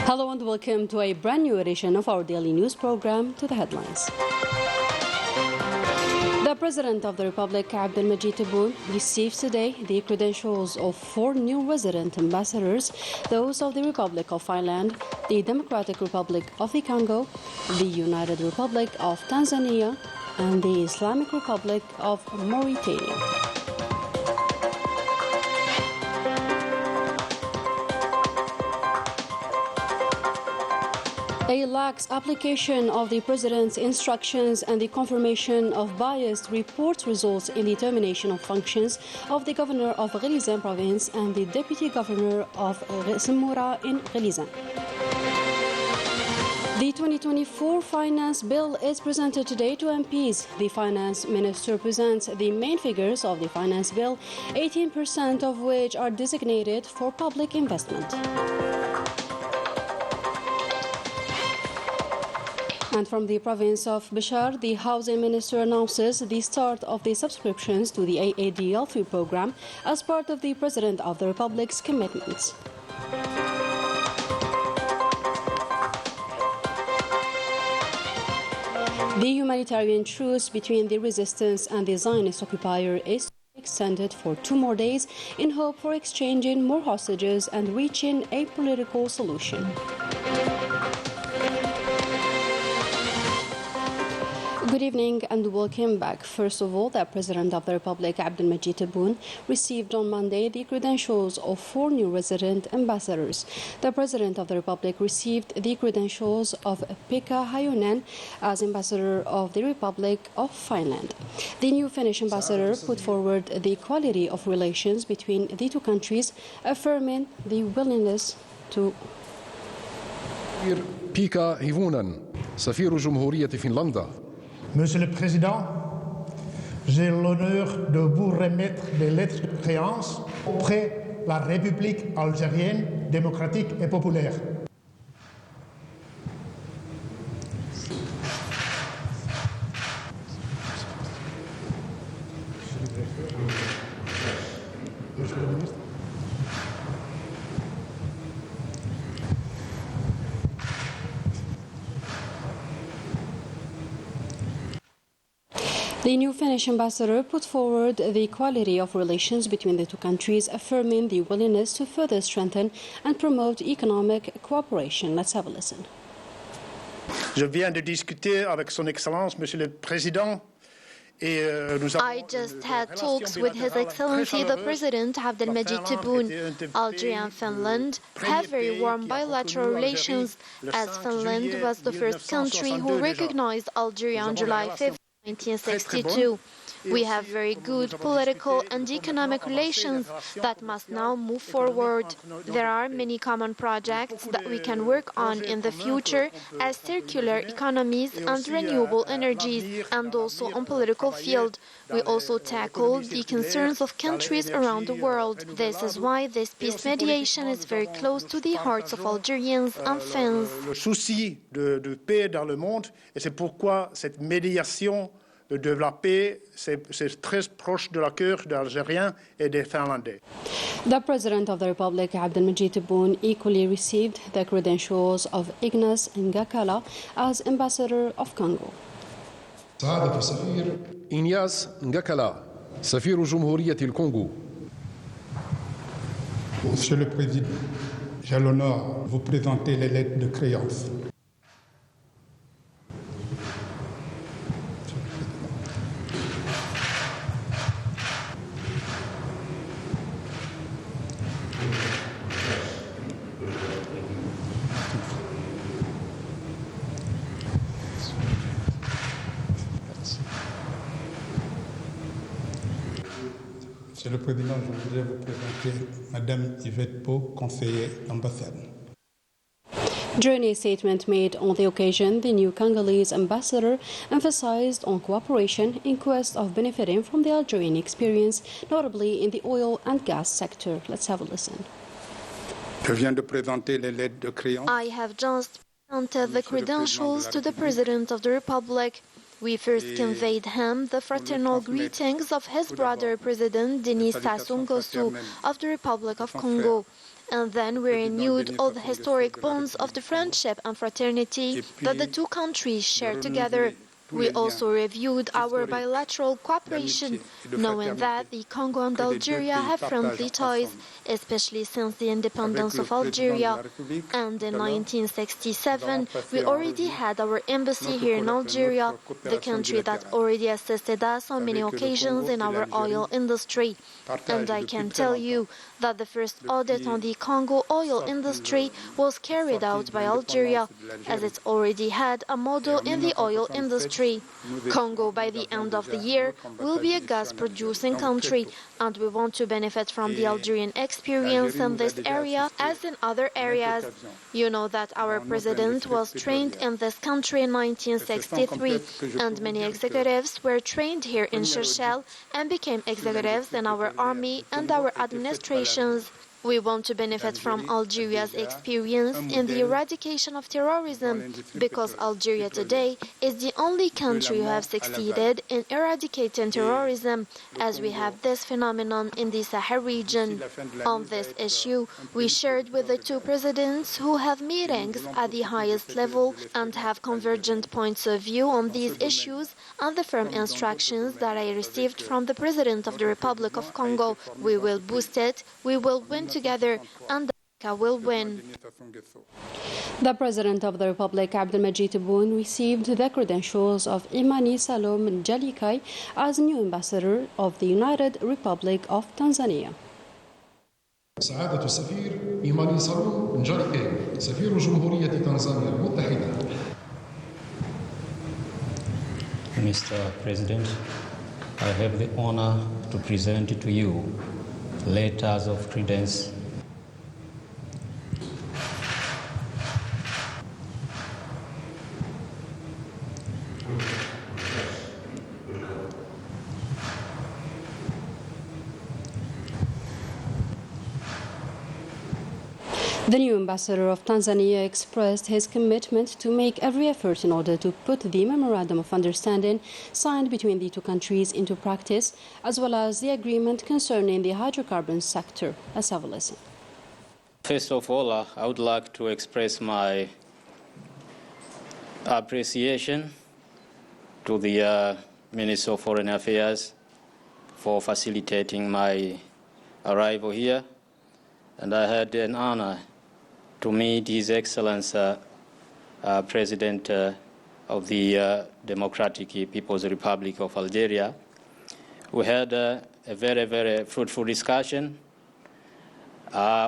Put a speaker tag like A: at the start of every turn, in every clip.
A: Hello and welcome to a brand new edition of our daily news program. To the headlines. The President of the Republic, Abdelmajid Tebboune, receives today the credentials of 4 new resident ambassadors, those of the Republic of Ireland, the Democratic Republic of the Congo, the United Republic of Tanzania, and the Islamic Republic of Mauritania. A lax application of the President's instructions and the confirmation of biased reports results in the termination of functions of the Governor of Ghelizan Province and the Deputy Governor of Semura in Ghelizan. The 2024 Finance Bill is presented today to MPs. The Finance Minister presents the main figures of the Finance Bill, 18% of which are designated for public investment. And from the province of Bishar, the Housing Minister announces the start of the subscriptions to the AADL3 program as part of the President of the Republic's commitments. The humanitarian truce between the resistance and the Zionist occupier is extended for 2 more days in hope for exchanging more hostages and reaching a political solution. Good evening and welcome back. First of all, the President of the Republic, Abdelmajid Tebboune, received on Monday the credentials of 4 new resident ambassadors. The President of the Republic received the credentials of Pekka Hayonen as Ambassador of the Republic of Finland. The new Finnish ambassador put forward the quality of relations between the 2 countries, affirming the willingness to
B: Pekka Hayonen, سفير جمهورية فنلندا.
C: Monsieur le Président, j'ai l'honneur de vous remettre des lettres de créance auprès de la République algérienne démocratique et populaire. Monsieur le ministre.
A: The new Finnish ambassador put forward the quality of relations between the 2 countries, affirming the willingness to further strengthen and promote economic cooperation. Let's have a listen.
D: Je viens de discuter avec Son Excellence, Monsieur le Président.
E: I just had talks with His Excellency the President Abdelmajid Tebboune. Algeria and Finland have very warm bilateral relations, as Finland was the first country who recognized Algeria on July 5th. 1962. We have very good political and economic relations that must now move forward. There are many common projects that we can work on in the future as circular economies and renewable energies, and also on political field. We also tackle the concerns of countries around the world. This is why this peace mediation is very close to the hearts of Algerians and Finns.
D: Le souci de paix dans le monde, et c'est pourquoi cette médiation de la paix, c'est très proche de la cœur des Algériens et des Finlandais.
A: The President of the Republic, Abdelmajid Tebboune, equally received the credentials of Ignace Ngakala as Ambassador of Congo.
B: سعادة السفير إنياس نغاكالا سفير جمهورية الكونغو.
C: Monsieur le Président, j'ai l'honneur de vous présenter les lettres de créance. Monsieur le Président, je voudrais vous présenter Madame Yvette Pau, conseillère d'ambassade.
A: During a statement made on the occasion, the new Congolese ambassador emphasized on cooperation in quest of benefiting from the Algerian experience, notably in the oil and gas sector. Let's have a listen.
C: Je viens de présenter les lettres de créance.
E: I have just presented the credentials to the President of the Republic. We first conveyed him the fraternal greetings of his brother President Denis Sassou Nguesso of the Republic of Congo. And then we renewed all the historic bonds of the friendship and fraternity that the two countries share together. We also reviewed our bilateral cooperation, knowing that the Congo and Algeria have friendly ties, especially since the independence of Algeria. And in 1967, we already had our embassy here in Algeria, the country that already assisted us on many occasions in our oil industry. And I can tell you that the first audit on the Congo oil industry was carried out by Algeria, as it already had a model in the oil industry. Congo, by the end of the year, will be a gas-producing country, and we want to benefit from the Algerian experience in this area as in other areas. You know that our president was trained in this country in 1963, and many executives were trained here in Seychelles and became executives in our army and our administrations. We want to benefit from Algeria's experience in the eradication of terrorism, because Algeria today is the only country who have succeeded in eradicating terrorism, as we have this phenomenon in the Sahel region. On this issue, we shared with the two presidents, who have meetings at the highest level and have convergent points of view on these issues, and the firm instructions that I received from the President of the Republic of Congo. We will boost it, we will win together, and Africa will win.
A: The President of the Republic, Abdelmajid Tebboune, received the credentials of Imani Salom Jalikai as new ambassador of the United Republic of Tanzania.
B: سعادة السفير إيماني سالوم نجاريكي سفير جمهورية تنزانيا المتحدة.
F: Mr. President, I have the honor to present to you letters of credence
A: The new ambassador of Tanzania expressed his commitment to make every effort in order to put the Memorandum of Understanding signed between the two countries into practice, as well as the agreement concerning the hydrocarbon sector. Let's have a listen.
F: First of all, I would like to express my appreciation to the Minister of Foreign Affairs for facilitating my arrival here. And I had an honor to meet His Excellency President of the Democratic People's Republic of Algeria. We had a very, very fruitful discussion.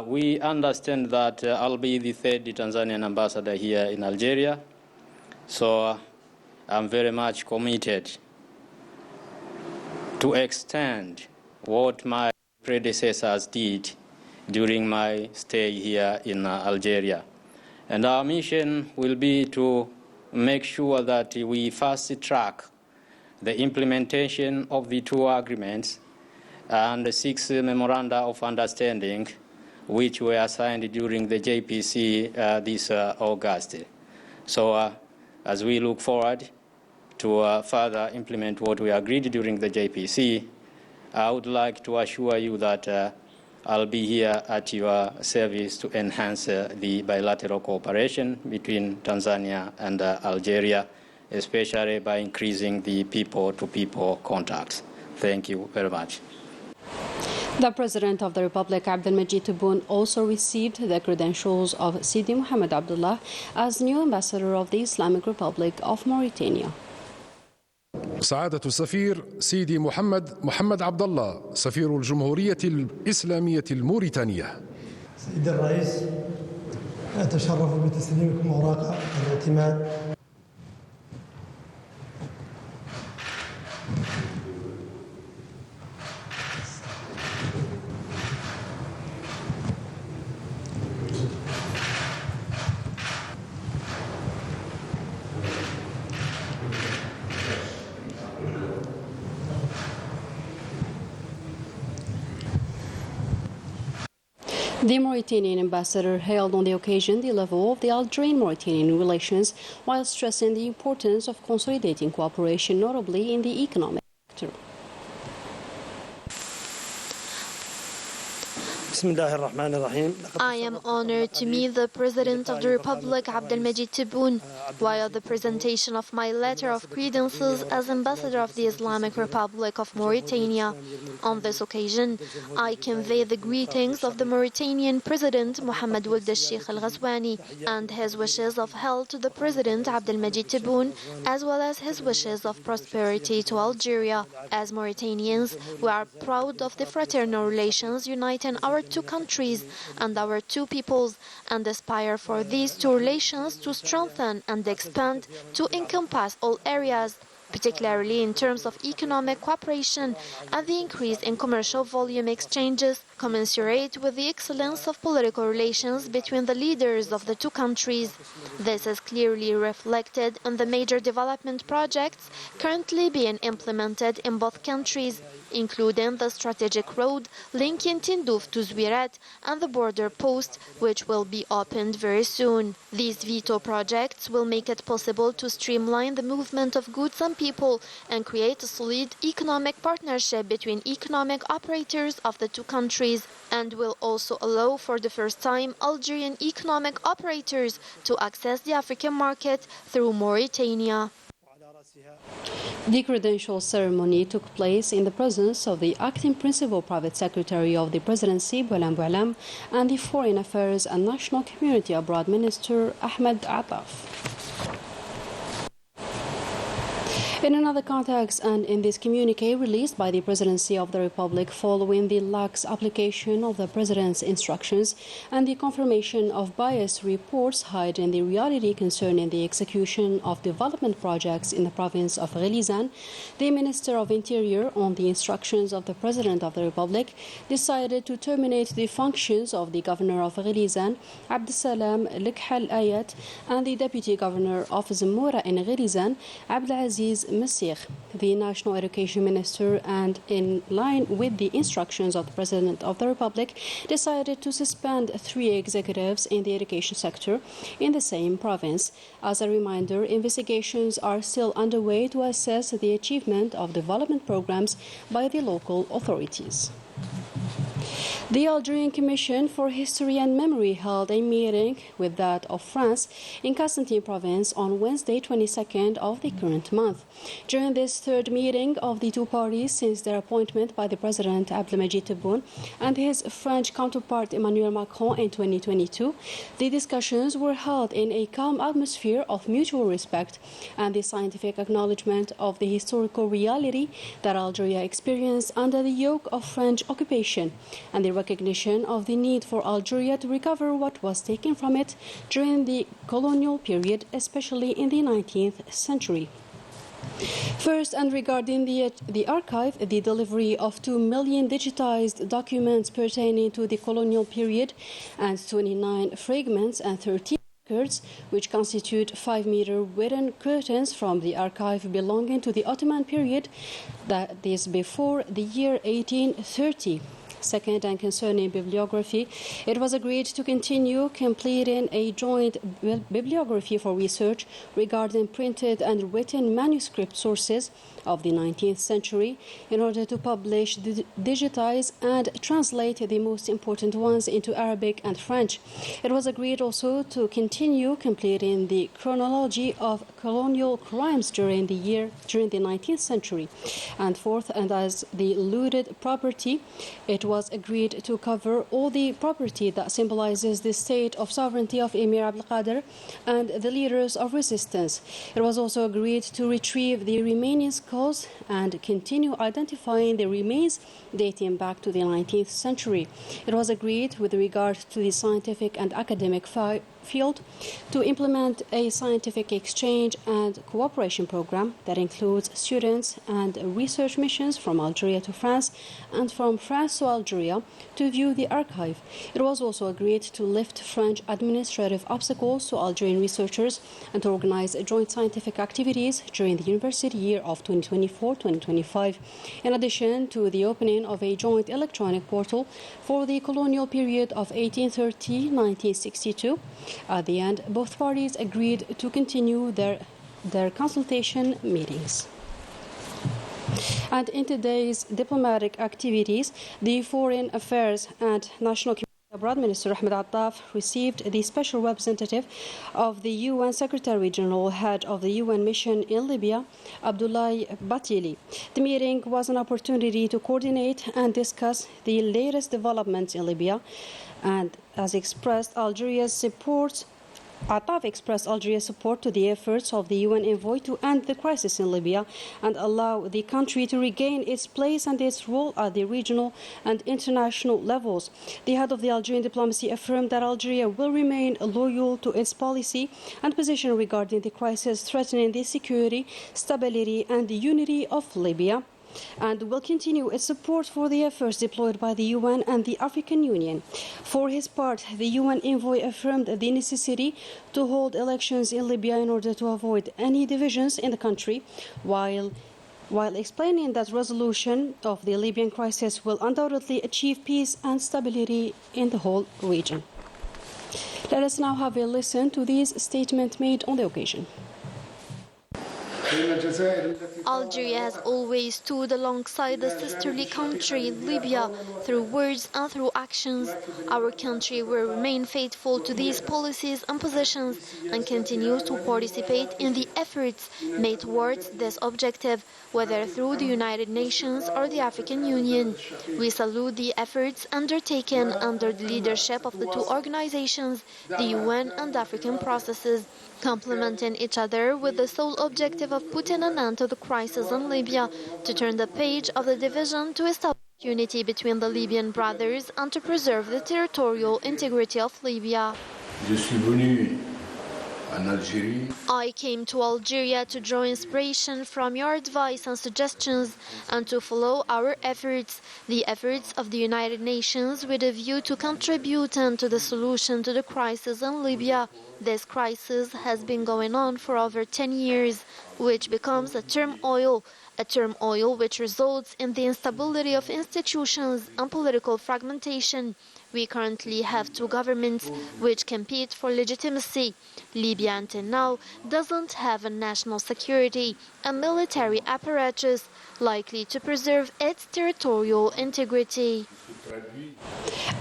F: We understand that I'll be the third Tanzanian ambassador here in Algeria, so I'm very much committed to extend what my predecessors did during my stay here in Algeria. And our mission will be to make sure that we fast track the implementation of the two agreements and the 6 memoranda of understanding which were signed during the JPC this August. So as we look forward to further implement what we agreed during the JPC, I would like to assure you that I'll be here at your service to enhance the bilateral cooperation between Tanzania and Algeria, especially by increasing the people-to-people contacts. Thank you very much.
A: The President of the Republic, Abdelmajid Tebboune, also received the credentials of Sidi Mohamed Abdullah as new ambassador of the Islamic Republic of Mauritania.
B: سعادة السفير سيدي محمد عبد الله سفير الجمهورية الإسلامية الموريتانية.
G: سيدي الرئيس، أتشرف بتسليمكم أوراق الاعتماد
A: The Mauritanian ambassador hailed on the occasion the level of the Algerian-Mauritanian relations, while stressing the importance of consolidating cooperation, notably in the economic sector.
E: I am honored to meet the President of the Republic, Abdelmajid Tebboune, while the presentation of my letter of credences as Ambassador of the Islamic Republic of Mauritania. On this occasion, I convey the greetings of the Mauritanian President Mohamed Ould al-Sheikh al-Ghazouani and his wishes of health to the President Abdelmajid Tebboune, as well as his wishes of prosperity to Algeria. As Mauritanians, we are proud of the fraternal relations uniting our two countries and our two peoples, and aspire for these two relations to strengthen and expand to encompass all areas, particularly in terms of economic cooperation and the increase in commercial volume exchanges, commensurate with the excellence of political relations between the leaders of the two countries. This is clearly reflected in the major development projects currently being implemented in both countries, including the strategic road linking Tindouf to Zouirat and the border post, which will be opened very soon. These veto projects will make it possible to streamline the movement of goods and people and create a solid economic partnership between economic operators of the two countries, and will also allow for the first time Algerian economic operators to access the African market through Mauritania.
A: The credential ceremony took place in the presence of the acting principal private secretary of the presidency, Boulam Boulam, and the Foreign Affairs and National Community Abroad Minister, Ahmed Attaf. In another context, and in this communique released by the Presidency of the Republic following the lax application of the President's instructions and the confirmation of biased reports hiding the reality concerning the execution of development projects in the province of Ghelizan, the Minister of Interior, on the instructions of the President of the Republic, decided to terminate the functions of the Governor of Ghelizan, Abdessalam Lekhal Ayat, and the Deputy Governor of Zamora in Ghelizan, Abdelaziz Messir. The National Education Minister, and in line with the instructions of the President of the Republic, decided to suspend 3 executives in the education sector in the same province. As a reminder, investigations are still underway to assess the achievement of development programs by the local authorities. The Algerian Commission for History and Memory held a meeting with that of France in Constantine province on Wednesday, 22nd of the current month. During this third meeting of the two parties since their appointment by the President Abdelmajid Tebboune and his French counterpart Emmanuel Macron in 2022, the discussions were held in a calm atmosphere of mutual respect and the scientific acknowledgement of the historical reality that Algeria experienced under the yoke of French occupation, and the recognition of the need for Algeria to recover what was taken from it during the colonial period, especially in the 19th century. First, and regarding the archive, the delivery of 2 million digitized documents pertaining to the colonial period and 29 fragments and 13 records, which constitute 5-meter wooden curtains from the archive belonging to the Ottoman period, that is before the year 1830. Second, and concerning bibliography, it was agreed to continue completing a joint bibliography for research regarding printed and written manuscript sources of the 19th century in order to publish, digitize, and translate the most important ones into Arabic and French. It was agreed also to continue completing the chronology of colonial crimes during the 19th century. And fourth, and as the looted property, it was agreed to cover all the property that symbolizes the state of sovereignty of Emir Abdelkader and the leaders of resistance. It was also agreed to retrieve the remaining skulls and continue identifying the remains dating back to the 19th century. It was agreed, with regard to the scientific and academic field, to implement a scientific exchange and cooperation program that includes students and research missions from Algeria to France and from France to Algeria to view the archive. It was also agreed to lift French administrative obstacles to Algerian researchers and to organize joint scientific activities during the university year of 2024-2025, in addition to the opening of a joint electronic portal for the colonial period of 1830-1962. At the end, both parties agreed to continue their consultation meetings. And in today's diplomatic activities, the Foreign Affairs and National Community Abroad Minister Ahmed Attaf received the special representative of the UN Secretary General, head of the UN mission in Libya, Abdoulaye Batili. The meeting was an opportunity to coordinate and discuss the latest developments in Libya, and as expressed Algeria's support. Attaf expressed Algeria's support to the efforts of the UN envoy to end the crisis in Libya and allow the country to regain its place and its role at the regional and international levels. The head of the Algerian diplomacy affirmed that Algeria will remain loyal to its policy and position regarding the crisis threatening the security, stability, and the unity of Libya, and will continue its support for the efforts deployed by the UN and the African Union. For his part, the UN envoy affirmed the necessity to hold elections in Libya in order to avoid any divisions in the country, while explaining that resolution of the Libyan crisis will undoubtedly achieve peace and stability in the whole region. Let us now have a listen to these statements made on the occasion.
E: Algeria has always stood alongside the sisterly country, Libya, through words and through actions. Our country will remain faithful to these policies and positions and continue to participate in the efforts made towards this objective, whether through the United Nations or the African Union. We salute the efforts undertaken under the leadership of the two organizations, the UN and African processes, complementing each other with the sole objective of putting an end to the crisis in Libya, to turn the page of the division, to establish unity between the Libyan brothers and to preserve the territorial integrity of Libya. I came to Algeria to draw inspiration from your advice and suggestions and to follow our efforts, the efforts of the United Nations, with a view to contributing to the solution to the crisis in Libya. This crisis has been going on for over 10 years, which becomes a turmoil which results in the instability of institutions and political fragmentation. We currently have two governments which compete for legitimacy. Libya until now doesn't have a national security and military apparatus likely to preserve its territorial integrity.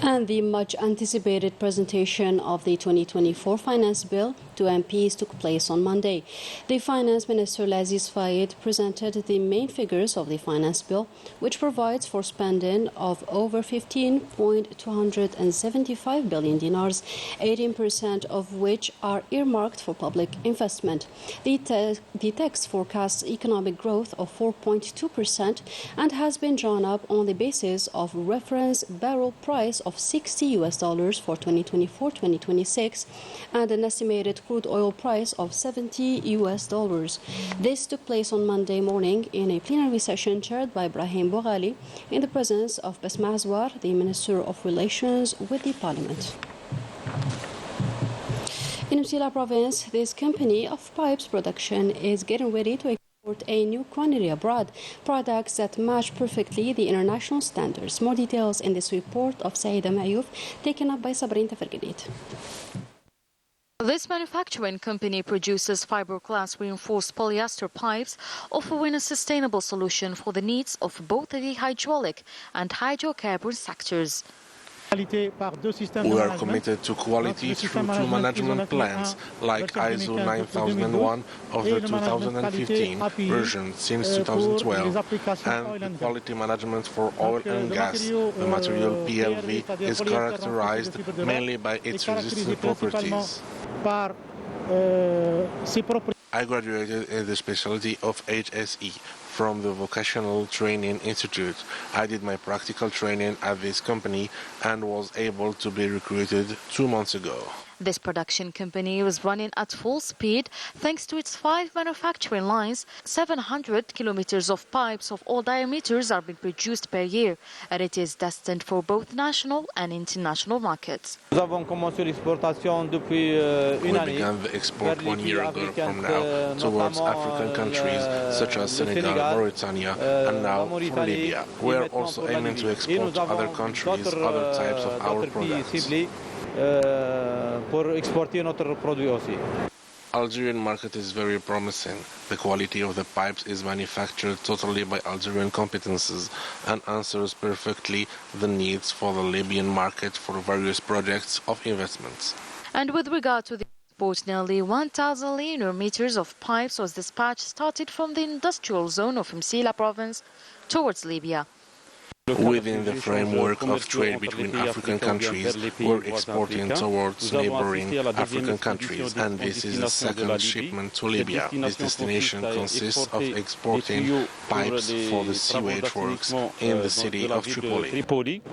A: And the much anticipated presentation of the 2024 finance bill to MPs took place on Monday. The finance minister Laziz Fayed presented the main figures of the finance bill, which provides for spending of over 15.275 billion dinars, 18% of which are earmarked for public investment. The text forecasts economic growth of 4.2% and has been drawn up on the basis of reference barrel price of $60 for 2024-2026 and an estimated crude oil price of $70. This took place on Monday morning in a plenary session chaired by Brahim Boghali in the presence of Basma Azwar, the Minister of Relations with the Parliament. In Mtila province, this company of pipes production is getting ready to export a new quantity abroad, products that match perfectly the international standards. More details in this report of Saïda Mayouf, taken up by Sabrine Tafargadit.
H: This manufacturing company produces fiberglass reinforced polyester pipes, offering a sustainable solution for the needs of both the hydraulic and hydrocarbon sectors.
I: We are committed to quality through two management plans, like ISO 9001 of the 2015 version since 2012, and the quality management for oil and gas. The material PLV is characterized mainly by its resistant properties. I graduated in the specialty of HSE from the Vocational Training Institute. I did my practical training at this company and was able to be recruited 2 months ago.
H: This production company was running at full speed thanks to its 5 manufacturing lines. 700 kilometers of pipes of all diameters are being produced per year, and it is destined for both national and international markets.
I: We began the export 1 year ago from now towards African countries such as Senegal, Mauritania, and now for Libya. We are also aiming to export to other countries other types of our products. Algerian market is very promising. The quality of the pipes is manufactured totally by Algerian competences and answers perfectly the needs for the Libyan market for various projects of investments.
H: And with regard to the export, nearly 1,000 linear meters of pipes was dispatched started from the industrial zone of Msila province towards Libya.
I: Within the framework of trade between African countries, we're exporting towards neighboring African countries, and this is the second shipment to Libya. This destination consists of exporting pipes for the sewage works in the city of Tripoli.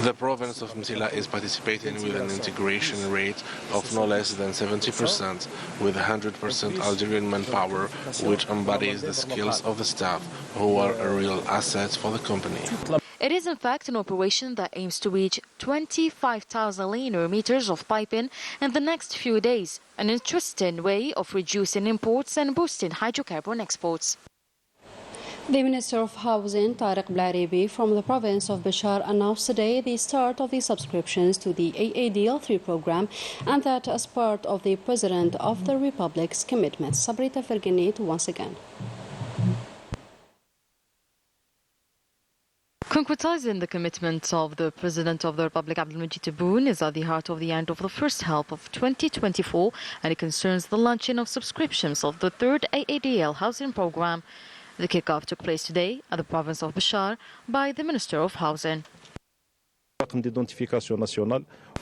I: The province of Msila is participating with an integration rate of no less than 70%, with 100% Algerian manpower, which embodies the skills of the staff, who are a real asset for the company.
H: It is in fact an operation that aims to reach 25,000 linear meters of piping in the next few days, an interesting way of reducing imports and boosting hydrocarbon exports.
A: The Minister of Housing, Tariq Blaribi, from the province of Bashar, announced today the start of the subscriptions to the AADL3 program, and that as part of the President of the Republic's commitments. Sabrita Ferganit once again.
H: Concretizing the commitment of the President of the Republic, Abdelmajid Tebboune, is at the heart of the end of the first half of 2024, and it concerns the launching of subscriptions of the third AADL housing program. The kickoff took place today at the province of Bashar by the Minister of Housing.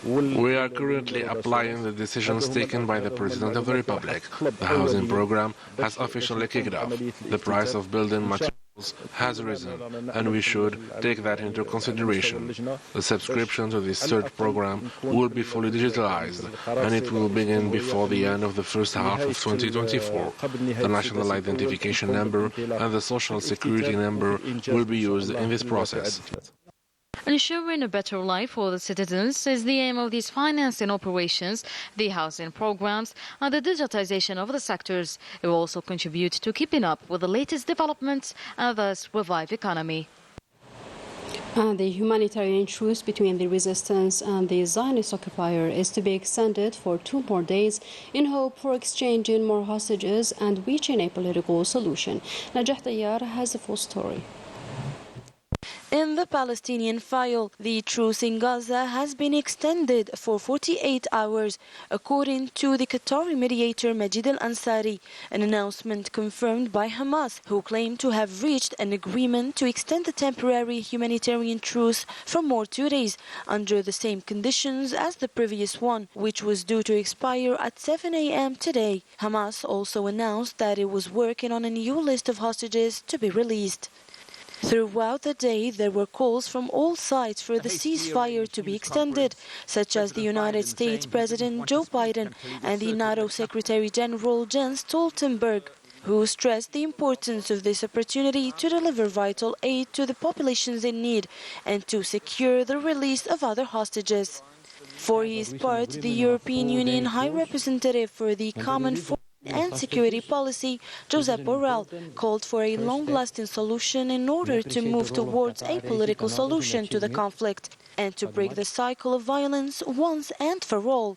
I: We are currently applying the decisions taken by the President of the Republic. The housing program has officially kicked off. The price of building materials has risen, and we should take that into consideration. The subscription to this third program will be fully digitalized, and it will begin before the end of the first half of 2024. The national identification number and the social security number will be used in this process.
H: Ensuring a better life for the citizens is the aim of these financing operations, the housing programs, and the digitization of the sectors. It will also contribute to keeping up with the latest developments and thus revive economy.
A: And the humanitarian truce between the resistance and the Zionist occupier is to be extended for 2 more days in hope for exchanging more hostages and reaching a political solution. Najah Tayyar has the full story.
J: In the Palestinian file, the truce in Gaza has been extended for 48 hours, according to the Qatari mediator Majid al-Ansari, an announcement confirmed by Hamas, who claimed to have reached an agreement to extend the temporary humanitarian truce for more 2 days, under the same conditions as the previous one, which was due to expire at 7 a.m. today. Hamas also announced that it was working on a new list of hostages to be released. Throughout the day, there were calls from all sides for the ceasefire to be extended, such as the United States President Joe Biden and the NATO Secretary General Jens Stoltenberg, who stressed the importance of this opportunity to deliver vital aid to the populations in need and to secure the release of other hostages. For his part, the European Union High Representative for the Common Foreign and Security Policy, Josep Borrell, called for a long-lasting solution in order to move towards a political solution to the conflict and to break the cycle of violence once and for all.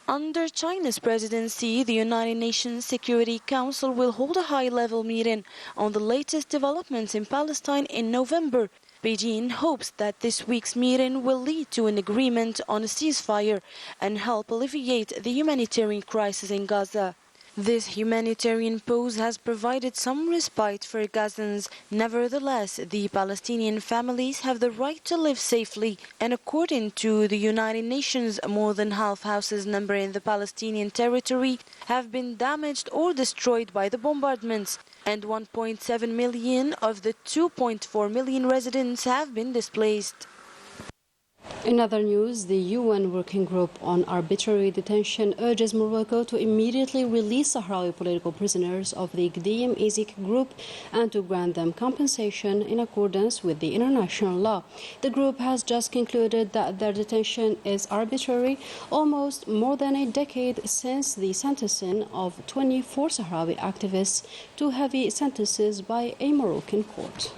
J: Under China's presidency, the United Nations Security Council will hold a high-level meeting on the latest developments in Palestine in November. Beijing hopes that this week's meeting will lead to an agreement on a ceasefire and help alleviate the humanitarian crisis in Gaza. This humanitarian pause has provided some respite for Gazans. Nevertheless, the Palestinian families have the right to live safely, and according to the United Nations, more than half houses number in the Palestinian territory have been damaged or destroyed by the bombardments, and 1.7 million of the 2.4 million residents have been displaced.
A: In other news, the UN Working Group on Arbitrary Detention urges Morocco to immediately release Sahrawi political prisoners of the Gdeim Izik group and to grant them compensation in accordance with the international law. The group has just concluded that their detention is arbitrary, almost more than a decade since the sentencing of 24 Sahrawi activists to heavy sentences by a Moroccan court.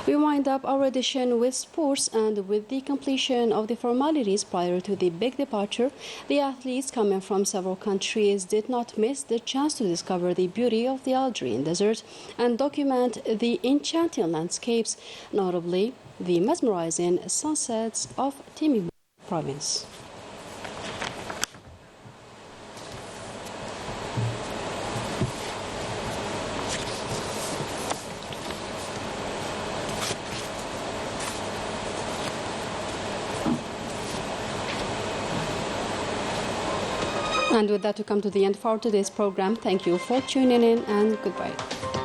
A: We wind up our edition with sports, and with the completion of the formalities prior to the big departure, the athletes coming from several countries did not miss the chance to discover the beauty of the Algerian desert and document the enchanting landscapes, notably the mesmerizing sunsets of Timimou province. And with that, we come to the end for today's program. Thank you for tuning in, and goodbye.